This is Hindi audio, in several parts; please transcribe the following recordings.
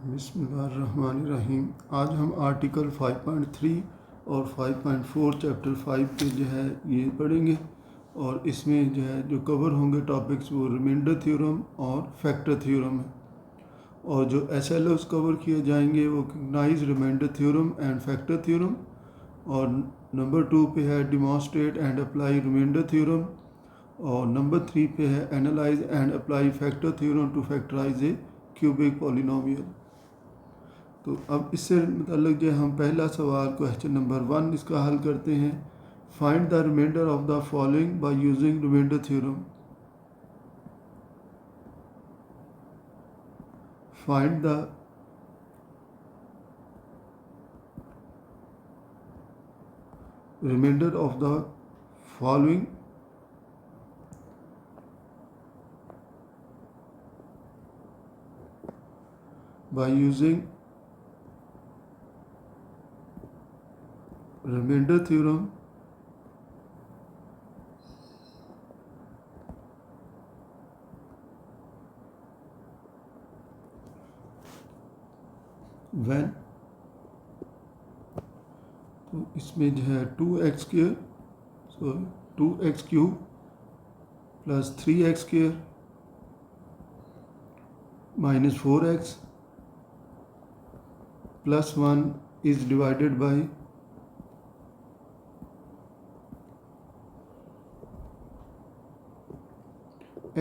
बिस्मिल्लाहिर्रहमानिर्रहीम। आज हम आर्टिकल 5.3 और 5.4 चैप्टर 5 के जो है ये पढ़ेंगे और इसमें जो है जो कवर होंगे टॉपिक्स वो रिमाइंडर थ्योरम और फैक्टर थ्योरम है। और जो एसएलओस कवर किए जाएंगे वो cognize remainder theorem and factor theorem. और नंबर 2 पे है demonstrate and apply remainder theorem. और नंबर 3 पे है analyse and apply factor theorem to factorise a cubic polynomial. तो अब इससे मतलब जो हम पहला सवाल क्वेश्चन नंबर 1 इसका हल करते हैं। Find the remainder of the following by using remainder theorem. Find the remainder of the following by using remainder theorem when तो इसमें जो है 2x square sorry 2x cube plus 3x square minus 4x plus 1 is divided by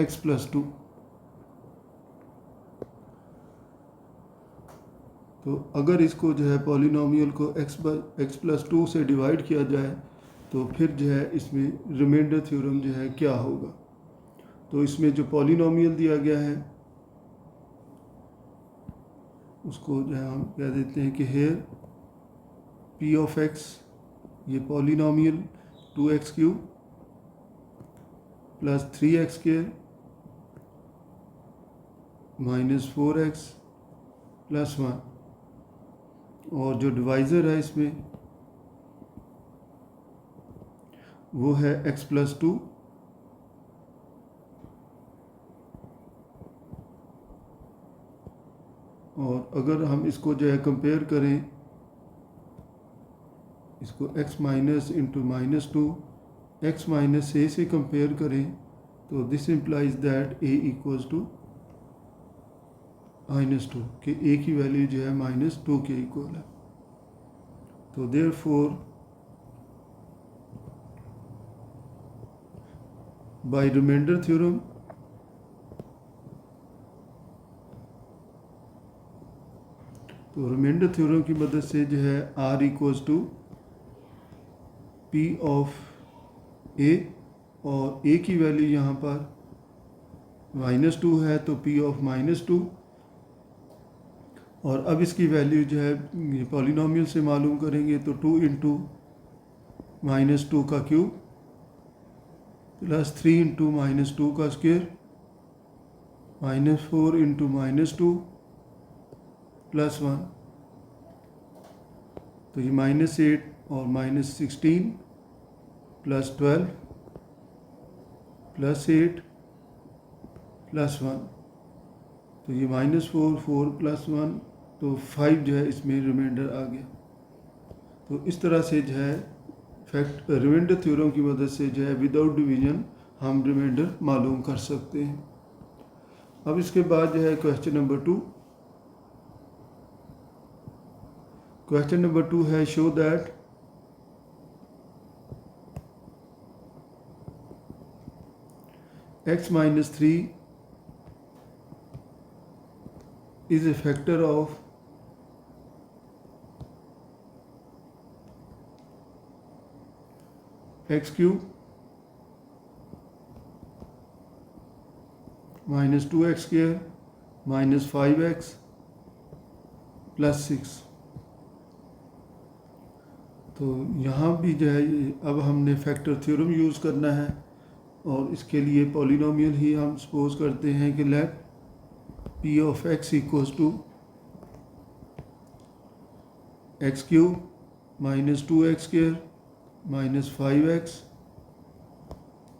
x plus 2। तो अगर इसको जो है पॉलिनोमियल को x प्लस 2 से डिवाइड किया जाए तो फिर जो है इसमें रिमाइंडर थ्योरम जो है क्या होगा। तो इसमें जो पॉलिनोमियल दिया गया है उसको जो है हम कह देते हैं कि हेयर p ऑफ x ये polynomial 2x cube plus 3x square minus 4x plus 1 और जो डिवाइज़र है इसमें वो है x प्लस 2 और अगर हम इसको जो है कंपेयर करें इसको x minus into minus 2 x minus a से कंपेयर करें तो this implies that a equals to -2 कि a की वैल्यू जो है -2 के इक्वल है। तो देयरफॉर बाय रिमाइंडर थ्योरम तो रिमाइंडर थ्योरम की मदद से जो है r equals to p of a और a की वैल्यू यहाँ पर -2 है तो p ऑफ -2 और अब इसकी वैल्यू जो है पॉलिनोमियल से मालूम करेंगे तो 2 इंटू -2 का क्यूब प्लस 3 इंटू -2 का स्क्वायर -4 इंटू -2 प्लस 1 तो ये -8 और -16 प्लस 12 प्लस 8 प्लस 1 तो ये -4 4 प्लस 1 तो 5 जो है इसमें रिमाइंडर आ गया। तो इस तरह से जो है रिमाइंडर थ्योरम की मदद से जो है विदाउट डिवीजन हम रिमाइंडर मालूम कर सकते हैं। अब इसके बाद जो है क्वेश्चन नंबर 2। क्वेश्चन नंबर 2 है show that x minus 3 is a factor of x cube minus 2x square minus 5x plus 6। तो यहाँ भी जो है अब हमने फैक्टर थ्योरम यूज़ करना है और इसके लिए पॉलिनोमियल ही हम सपोज करते हैं कि late p of x equals to x cube minus 2x square minus 5x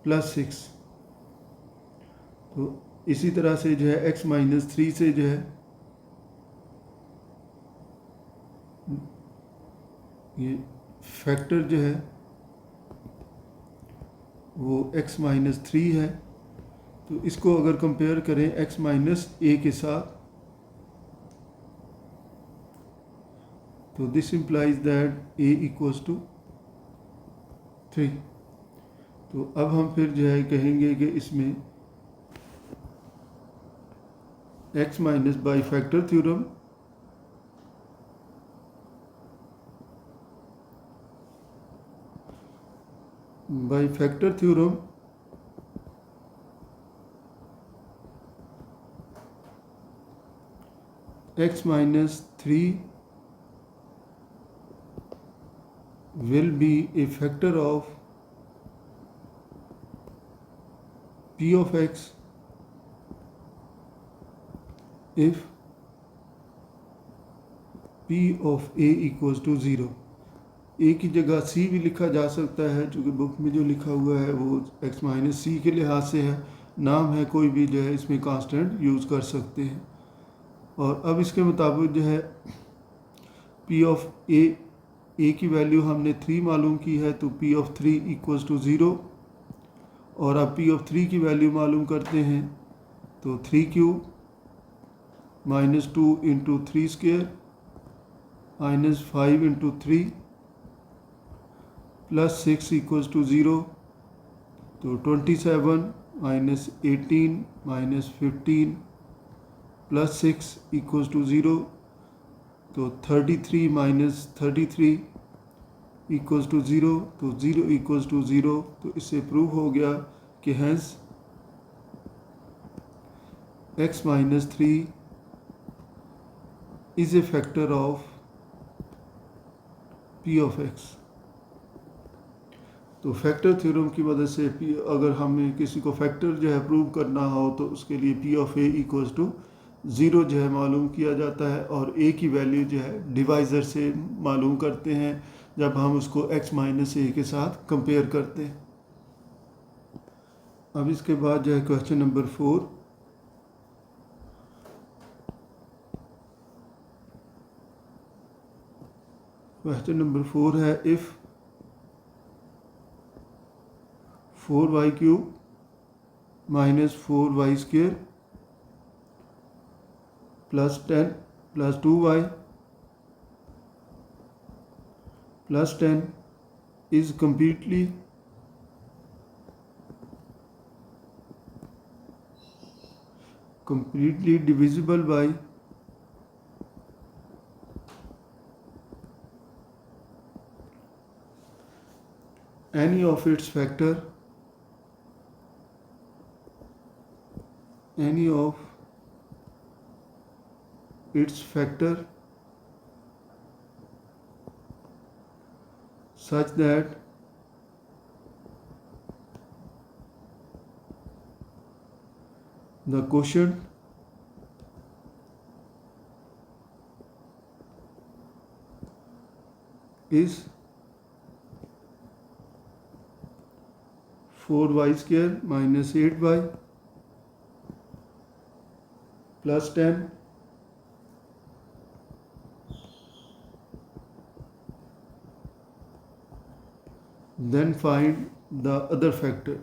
plus 6। तो इसी तरह से जो है x माइनस 3 से जो है ये फैक्टर जो है वो x माइनस 3 है, तो इसको अगर कंपेयर करें x माइनस a के साथ, तो this implies that a equals to 3। तो अब हम फिर जो है कहेंगे कि इसमें x minus by factor theorem x minus 3 will be a factor of p of x if p of a equals to 0। a की जगह c भी लिखा जा सकता है, चूँकि बुक में जो लिखा हुआ है वो x माइनस सी के लिहाज से है, नाम है कोई भी जो है इसमें कांस्टेंट यूज़ कर सकते हैं। और अब इसके मुताबिक जो है p ऑफ a की वैल्यू हमने 3 मालूम की है, तो p ऑफ 3 इक्वल्स टू 0। और अब p ऑफ 3 की वैल्यू मालूम करते हैं, तो 3 cube minus 2 into 3 square minus 5 into 3 plus 6 equals to 0। तो 27 minus 18 minus 15 plus 6 equals to 0। तो 33 माइनस 33 इक्वल्स टू 0, तो 0 इक्वल्स टू 0। तो इससे प्रूव हो गया कि hence x minus 3 is a factor of p of x। तो फैक्टर थ्योरम की मदद से अगर हमें किसी को फैक्टर जो है प्रूव करना हो, तो उसके लिए p of a equals to 0 जो है मालूम किया जाता है, और a की वैल्यू जो है डिवाइज़र से मालूम करते हैं जब हम उसको x माइनस a के साथ कंपेयर करते हैं। अब इसके बाद जो है क्वेश्चन नंबर 4। क्वेश्चन नंबर 4 है, if 4y cube minus 4y square plus 10 plus 2y plus 10 is completely divisible by any of its factor, such that the quotient is 4y square minus 8y plus 10 then find the other factor।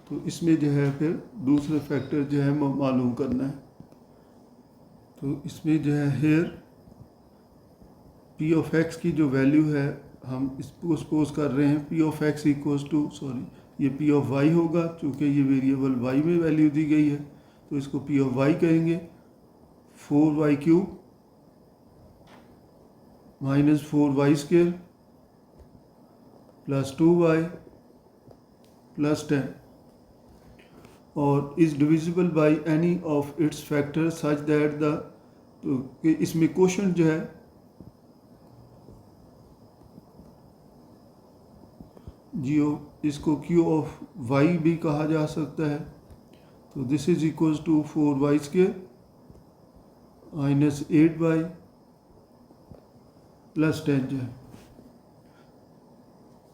तो इसमें जो है फिर दूसरे फैक्टर जो है मालूम करना है। तो इसमें जो है हेयर p ऑफ x की जो वैल्यू है, हम इसको सपोज कर रहे हैं p of x equals to, ये p ऑफ y होगा, चूँकि ये वेरिएबल y में वैल्यू दी गई है, तो इसको p ऑफ y कहेंगे। 4y cube minus 4y square plus 2y plus 10 और is divisible by any of its factor such that the, तो इसमें क्वेश्चन जो है इसको q ऑफ y भी कहा जा सकता है। तो this is equals to 4y square minus 8y plus 10 जो है।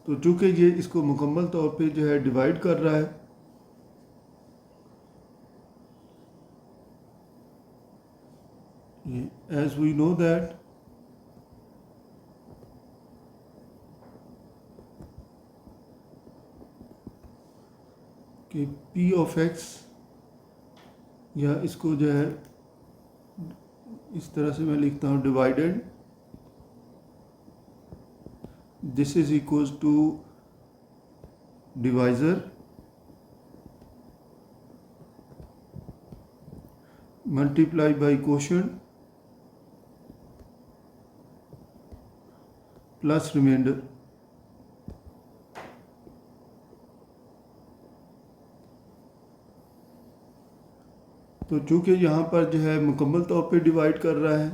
तो चूँकि ये इसको मुकम्मल तौर पे जो है डिवाइड कर रहा है, as we know that कि p of x, या इसको जो है इस तरह से मैं लिखता हूँ divided this is equals to divisor multiply by quotient plus remainder. तो चूंकि यहाँ पर जो है मुकम्मल तौर पे डिवाइड कर रहा है,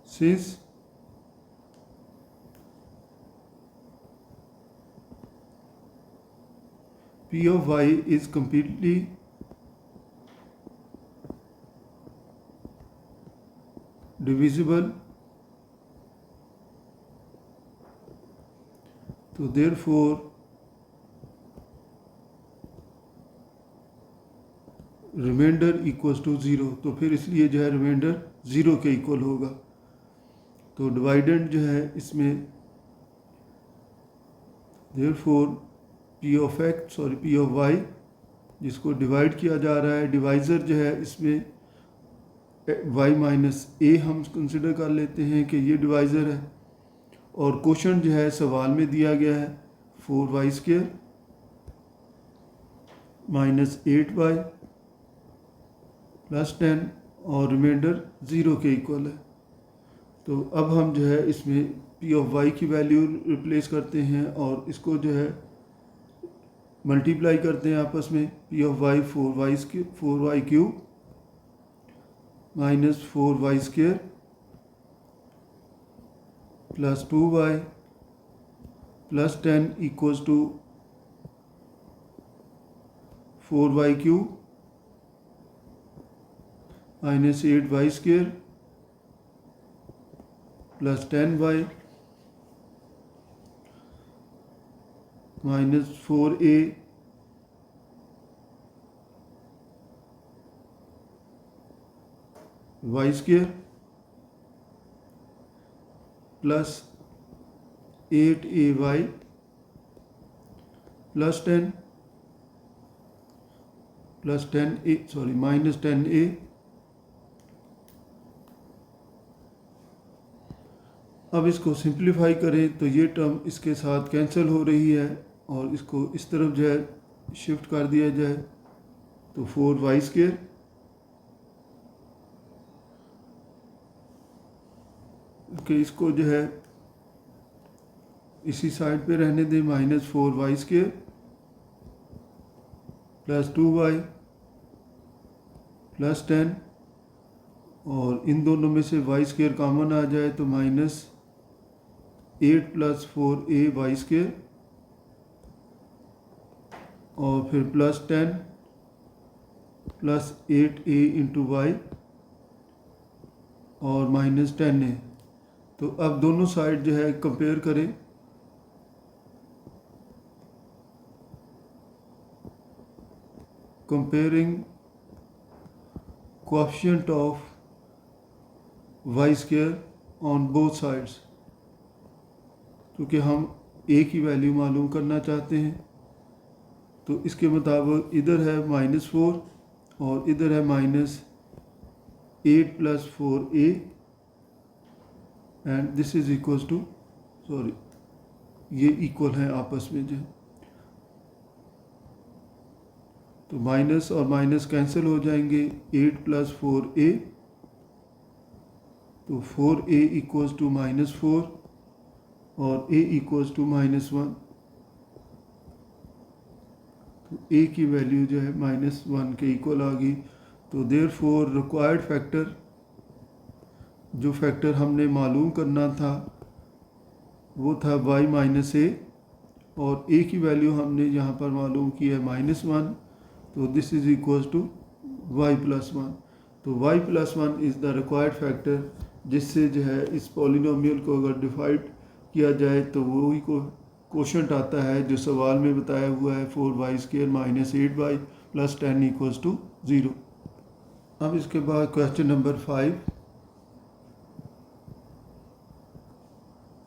since p of y is completely divisible, तो therefore remainder equals to zero. तो फिर इसलिए जो है रिमाइंडर ज़ीरो के इक्वल होगा। तो डिवाइडेंड जो है इसमें देयरफॉर p ऑफ y जिसको डिवाइड किया जा रहा है, डिवाइज़र जो है इसमें y माइनस ए हम कंसिडर कर लेते हैं कि ये डिवाइज़र है, और क्वेश्चन जो है सवाल में दिया गया है 4y² माइनस 8y प्लस 10 और रिमाइंडर ज़ीरो के इक्वल है। तो अब हम जो है इसमें p ऑफ y की वैल्यू रिप्लेस करते हैं और इसको जो है मल्टीप्लाई करते हैं आपस में। p of y 4y cube minus 4y² plus 2y plus 10 equals to 4y cube minus 8y² plus 10y minus 4a y² plus 8ay plus 10 plus 10a minus 10a। अब इसको सिंप्लीफाई करें तो ये टर्म इसके साथ कैंसिल हो रही है और इसको इस तरफ जो है शिफ्ट कर दिया जाए तो 4y² कि इसको जो है इसी साइड पे रहने दें, minus 4y² plus 2y plus 10 और इन दोनों में से y² कॉमन आ जाए तो माइनस 8 प्लस 4ay² और फिर plus 10 plus 8a into y और माइनस 10a। तो अब दोनों साइड जो है कंपेयर करें। Comparing coefficient of y² on both sides, क्योंकि हम a की वैल्यू मालूम करना चाहते हैं। तो इसके मुताबिक इधर है -4 और इधर है -8 plus 4a and this is equals to ये इक्वल है आपस में जो, तो माइनस और माइनस कैंसिल हो जाएंगे। 8 प्लस 4a तो 4a इक्वल्स टू -4 और a इक्वल्स टू -1। तो a की वैल्यू जो है -1 के इक्वल आ गई। तो देयरफॉर रिक्वायर्ड फैक्टर, जो फैक्टर हमने मालूम करना था वो था y माइनस a और a की वैल्यू हमने यहाँ पर मालूम की है -1। तो this is equals to y plus 1। तो y plus 1 is the required factor, जिससे जो है इस पॉलिनोमियल को अगर डिवाइड किया जाए तो वही को कोशंट आता है जो सवाल में बताया हुआ है 4y² minus 8y plus 10 equals to 0। अब इसके बाद question number 5।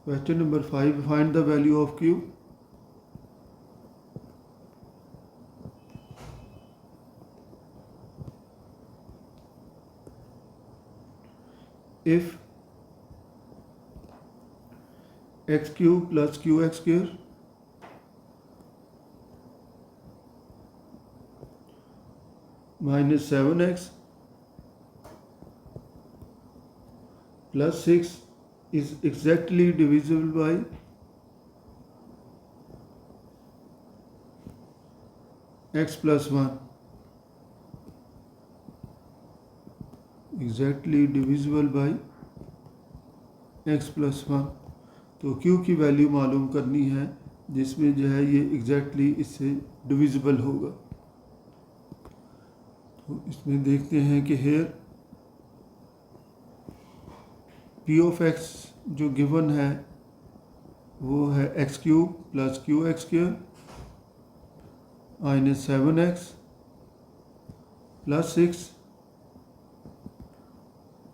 Question number 5, find the value of Q. if x cube plus qx square minus 7x plus 6 is exactly divisible by x plus 1, exactly divisible by x plus 1। तो q की वैल्यू मालूम करनी है जिसमें जो है ये exactly इससे डिविजिबल होगा। तो इसमें देखते हैं कि हेयर p ऑफ x जो गिवन है वो है x cube plus Q x square minus 7x plus 6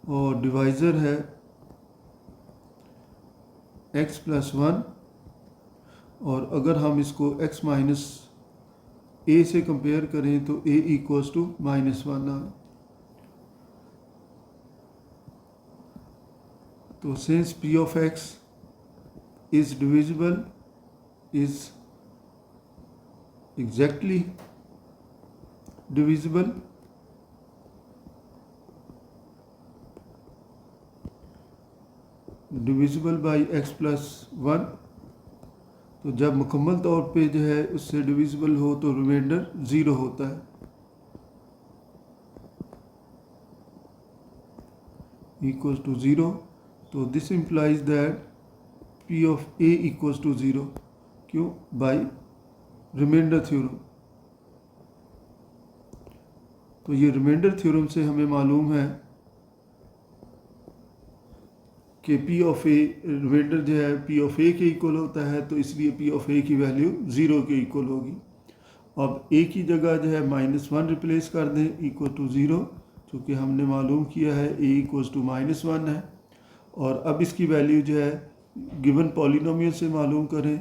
और डिवाइज़र है x प्लस 1। और अगर हम इसको x माइनस a से कंपेयर करें तो a इक्वल्स टू माइनस 1 आ। तो since p of x is divisible is exactly divisible, divisible by x plus 1। तो जब मुकम्मल तौर पे जो है उससे डिविजिबल हो तो रिमाइंडर 0 होता है, इक्वल्स टू 0। तो this implies that p of a equals to 0। क्यों? By remainder theorem. तो ये रिमाइंडर थ्योरम से हमें मालूम है कि p ऑफ a रिमाइंडर जो है p ऑफ a के इक्वल होता है, तो इसलिए p ऑफ a की वैल्यू 0 के इक्वल होगी। अब a की जगह जो है माइनस 1 रिप्लेस कर दें इक्वल टू 0, चूँकि हमने मालूम किया है a इक्वल्स टू माइनस 1 है। और अब इसकी वैल्यू जो है गिवन पॉलिनोमियल से मालूम करें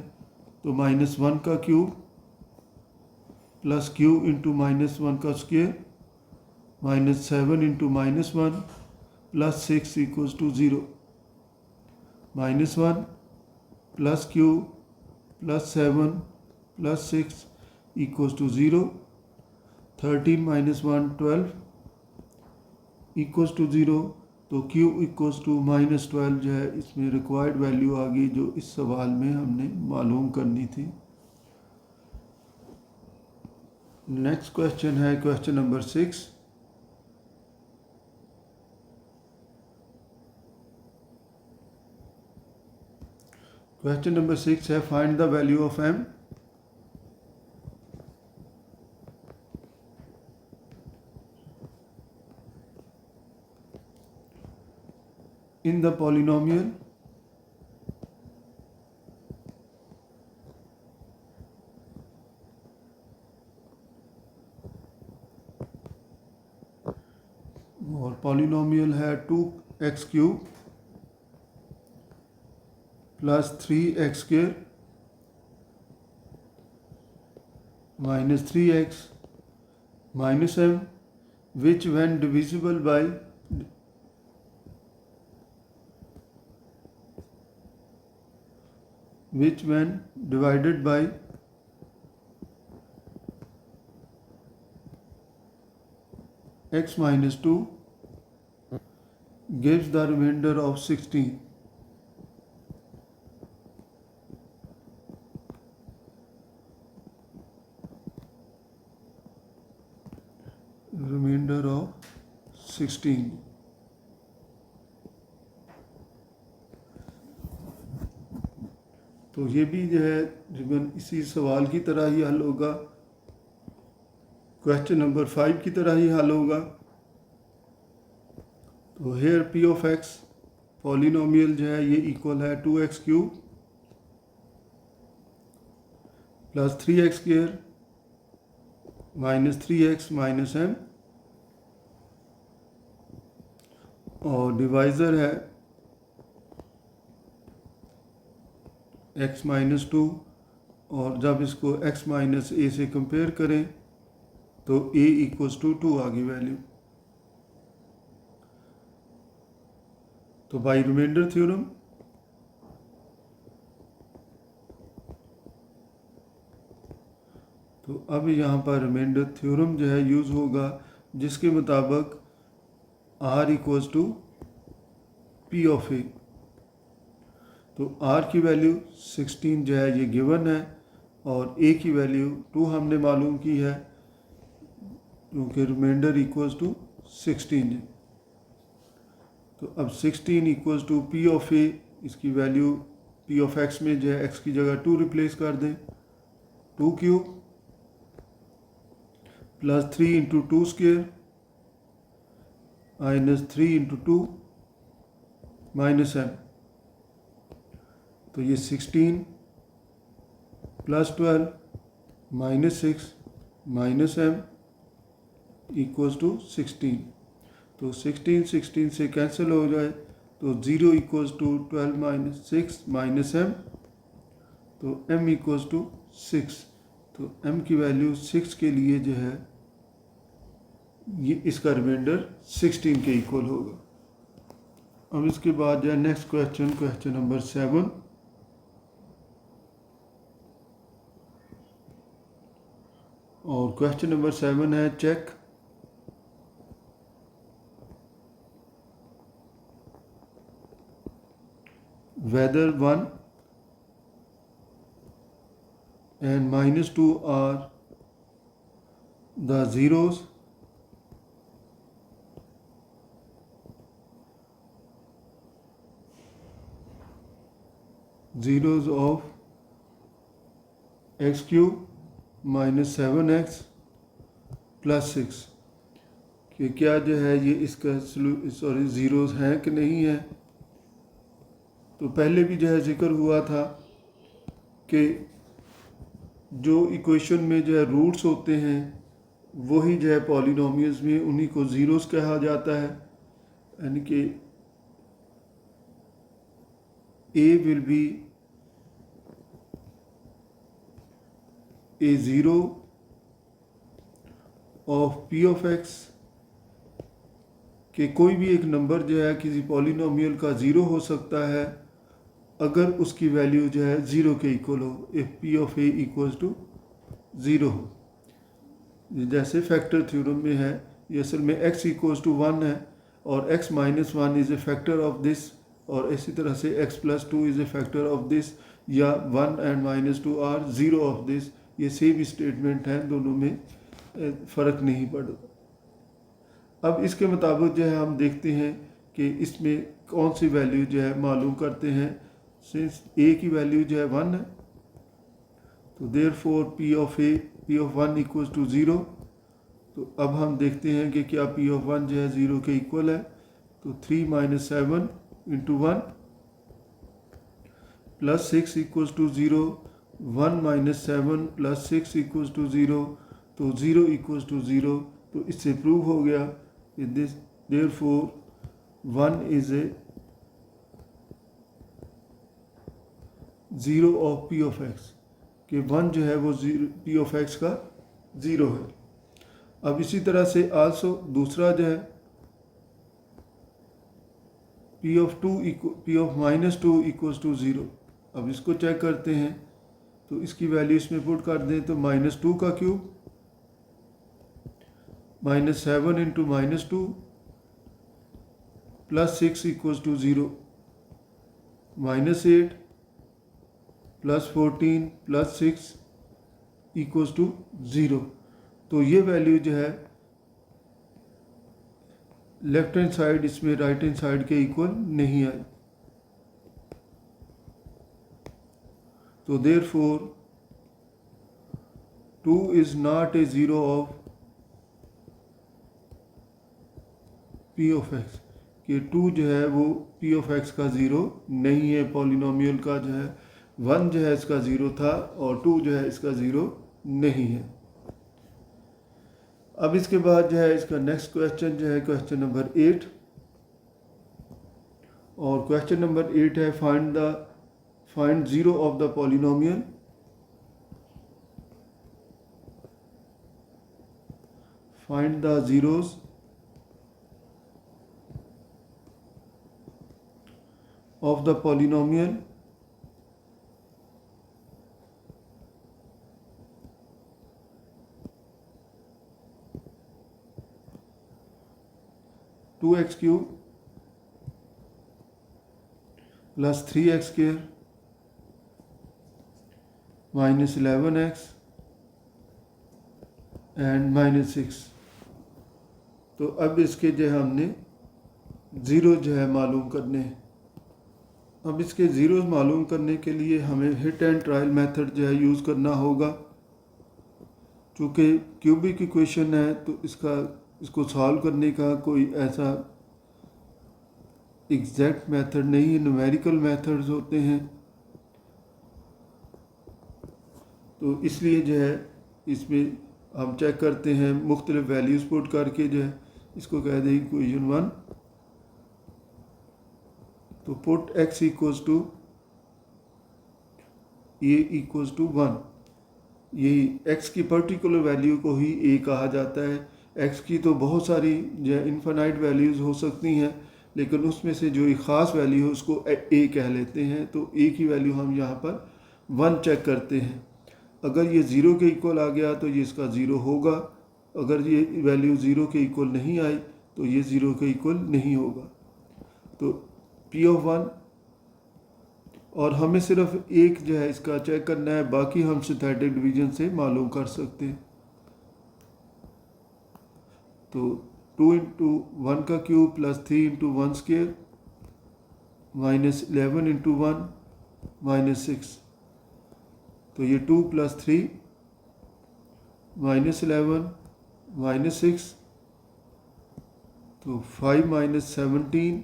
तो माइनस 1 का cube plus q into minus 1 का square minus 7 into minus 1 plus 6 equals to 0। Minus 1 plus q plus 7 plus 6 equals to 0। 13 minus 1 12 equals to 0। तो q इक्वल्स टू माइनस 12 जो है इसमें रिक्वायर्ड वैल्यू आ गई जो इस सवाल में हमने मालूम करनी थी। नेक्स्ट क्वेश्चन है क्वेश्चन नंबर 6। क्वेश्चन नंबर 6 है find the value of m। in the polynomial और पॉलिनोमियल है 2x cube plus 3x square minus 3x minus m which when divisible by which when divided by x minus 2 gives the remainder of 16। remainder of 16। तो ये भी जो है तकरीबन इसी सवाल की तरह ही हल होगा, क्वेश्चन नंबर 5 की तरह ही हल होगा। तो here p of x polynomial जो है ये इक्वल है 2x cube plus 3x square -3x minus m, और डिवाइज़र है x माइनस 2, और जब इसको x माइनस a से कंपेयर करें तो a इक्वल्स टू 2 आ गई वैल्यू। तो बाय रिमाइंडर थ्योरम तो अब यहाँ पर रिमाइंडर थ्योरम जो है यूज़ होगा, जिसके मुताबिक r equals to p of a। तो r की वैल्यू 16 जो है ये गिवन है, और a की वैल्यू 2 हमने मालूम की है, क्योंकि रिमाइंडर इक्वल्स टू 16 है। तो अब 16 equals to p of a, इसकी वैल्यू p ऑफ x में जो है x की जगह 2 रिप्लेस कर दें, 2 cube plus 3 into 2 square minus 3 into 2 minus m। तो ये 16 plus 12 minus 6 minus m equals to 16। तो 16 से कैंसिल हो जाए तो 0 equals to 12 minus 6 minus m, तो m इक्वल्स टू 6। तो m की वैल्यू 6 के लिए जो है ये इसका रिमाइंडर 16 के इक्वल होगा। अब इसके बाद जो है नेक्स्ट क्वेश्चन नंबर 7। और क्वेश्चन नंबर 7 है check whether 1 and -2 are the zeros of x cube minus 7x plus 6, कि क्या जो है ये इसका ज़ीरोज़ हैं कि नहीं है। तो पहले भी जो है जिक्र हुआ था कि जो इक्वेशन में जो है रूट्स होते हैं वही जो है पॉलिनोमियल्स में उन्हीं को ज़ीरोज़ कहा जाता है, यानी कि a will be a zero of p of x, कि कोई भी एक नंबर जो है किसी पॉलिनोमियल का ज़ीरो हो सकता है अगर उसकी वैल्यू जो है ज़ीरो के इक्वल हो, if p of a equals to zero हो। जैसे फैक्टर थ्योरम में है, ये असल में x इक्वल्स टू 1 है और x minus 1 is a factor of this, और इसी तरह से x plus 2 is a factor of this, या 1 and -2 are zero of this. ये सेम स्टेटमेंट हैं, दोनों में फ़र्क नहीं पड़ता। अब इसके मुताबिक जो है हम देखते हैं कि इसमें कौन सी वैल्यू जो है मालूम करते हैं। सिंस a की वैल्यू जो है 1 है, तो therefore p of 1 equals to 0। तो अब हम देखते हैं कि क्या p ऑफ 1 जो है 0 के इक्वल है। तो 3 minus 7 into 1 plus 6 equals to 0, 1 minus 7 plus 6 equals to 0, तो 0 इक्वल्स टू 0। तो इससे प्रूव हो गया कि this therefore 1 is a zero of p of x, कि 1 जो है वो p ऑफ x का ज़ीरो है। अब इसी तरह से आल्सो दूसरा जो है p of minus 2 equals to 0। अब इसको चेक करते हैं, तो इसकी वैल्यू इसमें पुट कर दें तो -2 का cube -7 into -2 plus 6 equals to 0, -8 plus 14 plus 6 equals to 0। तो ये वैल्यू जो है लेफ्ट हैंड साइड इसमें राइट हैंड साइड के इक्वल नहीं आई। तो therefore 2 is not a zero of p of x, कि 2 जो है वो p ऑफ x का ज़ीरो नहीं है। पॉलिनोमियल का जो है 1 जो है इसका ज़ीरो था और 2 जो है इसका ज़ीरो नहीं है। अब इसके बाद जो है इसका नेक्स्ट क्वेश्चन जो है क्वेश्चन नंबर 8, और क्वेश्चन नंबर 8 है find zero of the polynomial. Find the zeros of the polynomial two x cube plus 3x square minus 11x and minus 6। तो अब इसके जो है हमने ज़ीरो जो है मालूम करने हैं। अब इसके ज़ीरोज़ मालूम करने के लिए हमें हिट एंड ट्रायल मेथड जो है यूज़ करना होगा। चूँकि क्यूबिक इक्वेशन है तो इसको सॉल्व करने का कोई ऐसा एग्जैक्ट मेथड नहीं है, न्यूमेरिकल मेथड्स होते हैं। तो इसलिए जो है इसमें हम चेक करते हैं मुख्तलिफ वैल्यूज़ पुट करके जो है इसको कह दें इक्वेशन 1। तो put x equals to a equals to 1। यही x की पर्टिकुलर वैल्यू को ही a कहा जाता है। x की तो बहुत सारी जो है इनफाइनाइट वैल्यूज़ हो सकती हैं, लेकिन उसमें से जो एक ख़ास वैल्यू है उसको a कह लेते हैं। तो a की वैल्यू हम यहाँ पर 1 चेक करते हैं। अगर ये 0 के इक्वल आ गया तो ये इसका 0 होगा, अगर ये वैल्यू 0 के इक्वल नहीं आई तो ये 0 के इक्वल नहीं होगा। तो P ऑफ 1, और हमें सिर्फ एक जो है इसका चेक करना है, बाकी हम सिंथेटिक डिवीजन से मालूम कर सकते हैं। तो 2 इंटू 1 का cube plus 3 into 1 square minus 11 into 1 minus 6। तो ये 2 प्लस 3 माइनस 11 माइनस 6, तो 5 minus 17,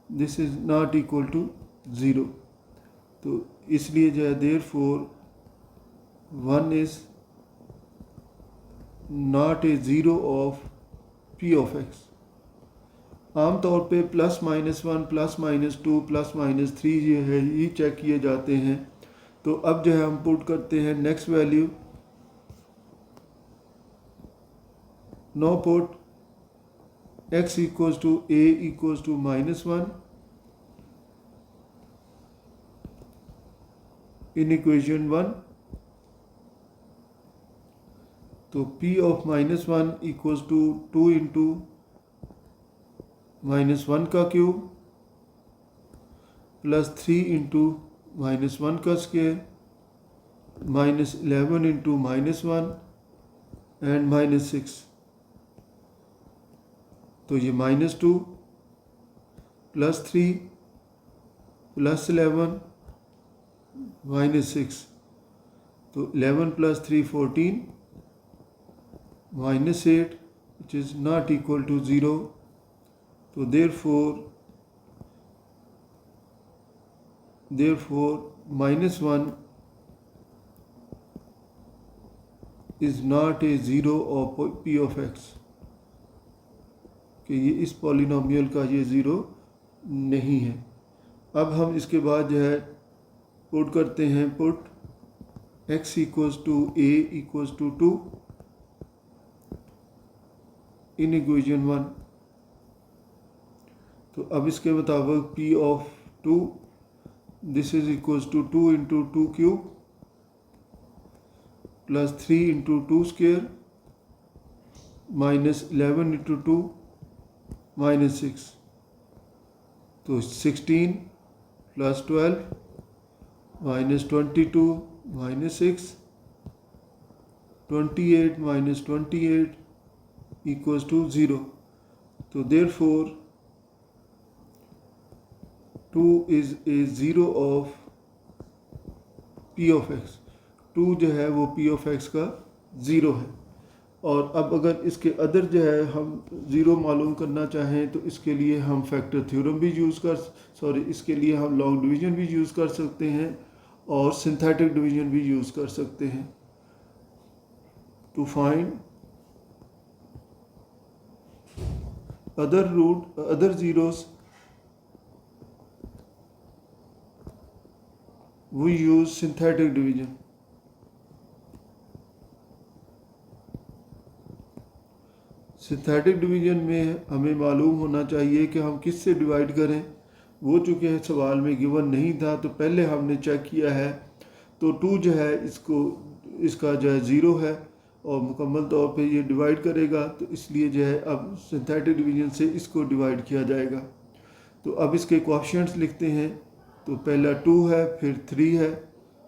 this is not equal to 0। तो इसलिए जो है therefore 1 is not a zero of P of x। आम तौर पे plus minus 1 plus minus 2 plus minus 3 ये है ये चेक किए जाते हैं। तो अब जो है हम पुट करते हैं next value. No put x equals to a equals to minus 1 in equation 1। तो P of minus 1 equals to 2 into minus 1 का क्यूब प्लस 3 इंटू माइनस 1 का square minus 11 into minus 1 and minus 6। तो ये माइनस 2 प्लस 3 प्लस 11 माइनस 6। तो 11 plus 3 14 minus 8 which is not equal to 0। तो therefore minus 1 is not a zero of P of x, कि ये इस पॉलिनोमियल का ये ज़ीरो नहीं है। अब हम इसके बाद जो है पुट करते हैं put x equals to a equals to 2 in equation 1। तो अब इसके मुताबिक P of 2 this is equals to 2 into 2 cube plus 3 into 2 square minus 11 into 2 minus 6। तो 16 plus 12 minus 22 minus 6, 28 minus 28 equals to 0। तो therefore 2 is a zero of P of x। 2 जो है वो P ऑफ x का ज़ीरो है। और अब अगर इसके अदर जो है हम ज़ीरो मालूम करना चाहें तो इसके लिए हम फैक्टर थ्योरम भी इसके लिए हम लॉन्ग डिवीज़न भी यूज़ कर सकते हैं और सिंथेटिक डिवीज़न भी यूज़ कर सकते हैं to find other zeros, we use synthetic division. Synthetic division में हमें मालूम होना चाहिए कि हम किस से डिवाइड करें। वो चूँकि सवाल में गिवन नहीं था तो पहले हमने चेक किया है, तो 2 जो है इसका जो है 0 है और मुकम्मल तौर पे ये डिवाइड करेगा, तो इसलिए जो है अब सिंथेटिक डिवीजन से इसको डिवाइड किया जाएगा। तो अब इसके कोएफिशिएंट्स लिखते हैं। तो पहला 2 है, फिर 3 है,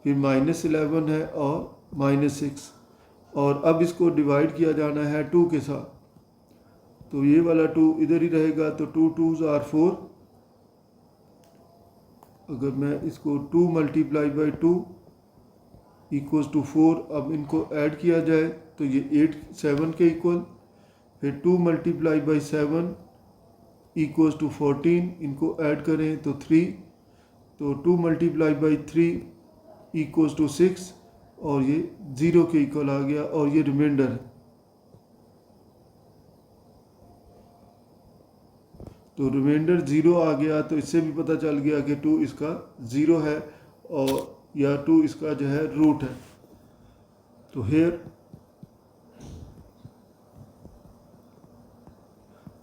फिर -11 है और -6, और अब इसको डिवाइड किया जाना है 2 के साथ। तो ये वाला 2 इधर ही रहेगा, तो 2 2s are 4। अगर मैं इसको 2 × 2 इक्वल्स टू 4, अब इनको ऐड किया जाए तो ये 7 के इक्वल, फिर 2 × 7 इक्वल्स टू 14, इनको ऐड करें तो 3, तो 2 × 3 इक्वल्स टू 6, और ये 0 के इक्वल आ गया, और ये रिमाइंडर है। तो रिमाइंडर 0 आ गया, तो इससे भी पता चल गया कि 2 इसका 0 है, और या 2 इसका जो है रूट है। तो हेयर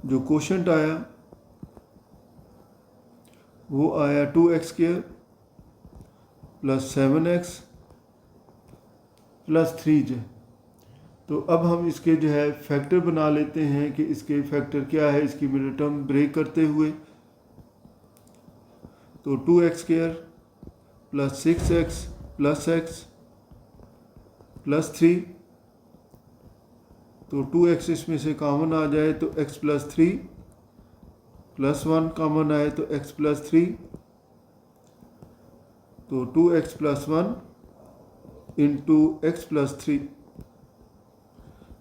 जो क्वोशंट आया वो आया 2x² + 7x + 3j। तो अब हम इसके जो है फैक्टर बना लेते हैं कि इसके फैक्टर क्या है, इसकी मिडिल टर्म ब्रेक करते हुए। तो 2x² + 6x + x + 3, तो 2x इसमें से कॉमन आ जाए तो x + 3 + 1 कॉमन आए तो x + 3, तो 2x + 1 × x + 3।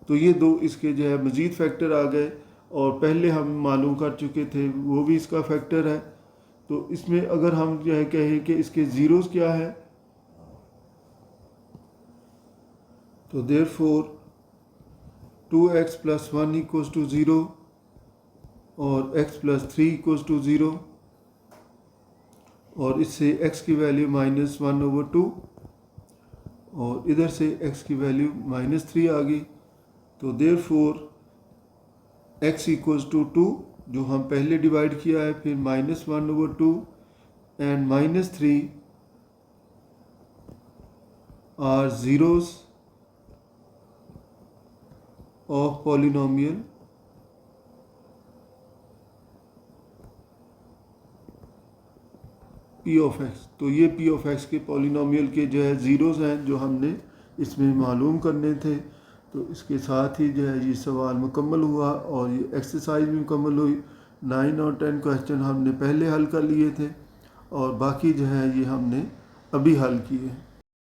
तो ये दो इसके जो है मज़ीद फैक्टर आ गए, और पहले हम मालूम कर चुके थे वो भी इसका फैक्टर है। तो इसमें अगर हम जो है कहें कि इसके ज़ीरोज़ क्या है, तो देयरफॉर 2x + 1 = 0 और x + 3 = 0, और इससे x की वैल्यू -1/2, और इधर से x की वैल्यू -3 आ गई। तो देयरफॉर x = 2, जो हम पहले डिवाइड किया है, फिर -1/2 and -3 are zeros of polynomial p of x। तो ये p of x के पॉलिनोमियल के जो है ज़ीरोज़ हैं जो हमने इसमें मालूम करने थे। तो इसके साथ ही जो है ये सवाल मुकम्मल हुआ, और ये एक्सरसाइज भी मुकम्मल हुई। 9 और 10 क्वेश्चन हमने पहले हल कर लिए थे, और बाकी जो है ये हमने अभी हल किए।